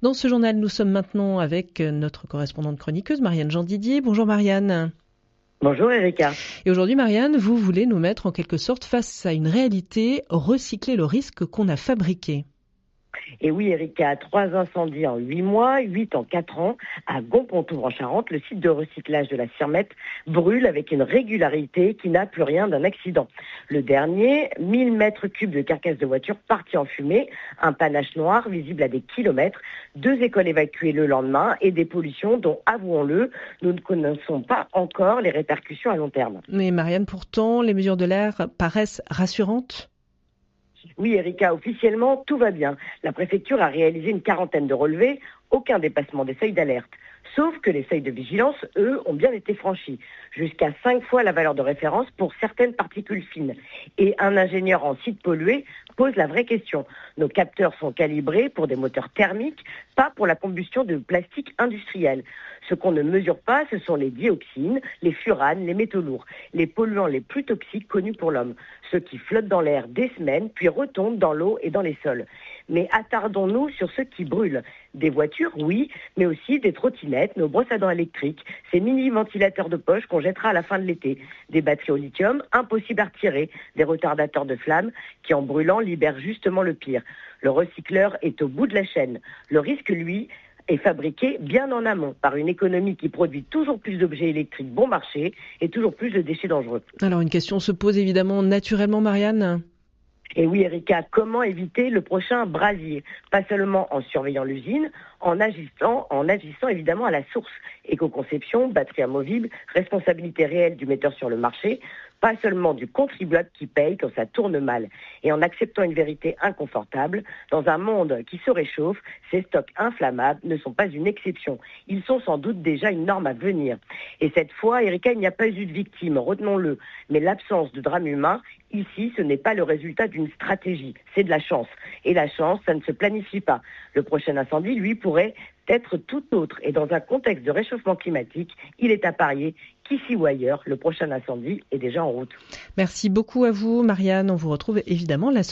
Dans ce journal, nous sommes maintenant avec notre correspondante chroniqueuse, Marianne Jean-Didier. Bonjour Marianne. Bonjour Erika. Et aujourd'hui Marianne, vous voulez nous mettre en quelque sorte face à une réalité, recycler le risque qu'on a fabriqué. Et oui Erika, 3 incendies en 8 mois, 8 en 4 ans. À Gonpontour en Charente, le site de recyclage de la Sirmette brûle avec une régularité qui n'a plus rien d'un accident. Le dernier, 1000 mètres cubes de carcasses de voitures parties en fumée, un panache noir visible à des kilomètres, 2 écoles évacuées le lendemain et des pollutions dont, avouons-le, nous ne connaissons pas encore les répercussions à long terme. Mais Marianne, pourtant, les mesures de l'air paraissent rassurantes. Oui, Erika, officiellement, tout va bien. La préfecture a réalisé une quarantaine de relevés, aucun dépassement des seuils d'alerte. Sauf que les seuils de vigilance, eux, ont bien été franchis, jusqu'à 5 fois la valeur de référence pour certaines particules fines. Et un ingénieur en site pollué pose la vraie question. Nos capteurs sont calibrés pour des moteurs thermiques, pas pour la combustion de plastique industriel. Ce qu'on ne mesure pas, ce sont les dioxines, les furanes, les métaux lourds, les polluants les plus toxiques connus pour l'homme, ceux qui flottent dans l'air des semaines, puis retombent dans l'eau et dans les sols. Mais attardons-nous sur ceux qui brûlent. Des voitures, oui, mais aussi des trottinettes, nos brosses à dents électriques, ces mini-ventilateurs de poche qu'on jettera à la fin de l'été, des batteries au lithium, impossibles à retirer, des retardateurs de flammes qui, en brûlant, libèrent justement le pire. Le recycleur est au bout de la chaîne. Le risque, lui, est fabriqué bien en amont par une économie qui produit toujours plus d'objets électriques bon marché et toujours plus de déchets dangereux. Alors une question se pose évidemment naturellement, Marianne. Et oui, Erika, comment éviter le prochain brasier? Pas seulement en surveillant l'usine, en agissant évidemment à la source. Éco-conception, batterie amovible, responsabilité réelle du metteur sur le marché, pas seulement du contribuable qui paye quand ça tourne mal. Et en acceptant une vérité inconfortable, dans un monde qui se réchauffe, ces stocks inflammables ne sont pas une exception. Ils sont sans doute déjà une norme à venir. Et cette fois, Erika, il n'y a pas eu de victime, retenons-le. Mais l'absence de drame humain, ici, ce n'est pas le résultat d'une stratégie, c'est de la chance. Et la chance, ça ne se planifie pas. Le prochain incendie, lui, pourrait être tout autre. Et dans un contexte de réchauffement climatique, il est à parier qu'ici ou ailleurs, le prochain incendie est déjà en route. Merci beaucoup à vous, Marianne. On vous retrouve évidemment la semaine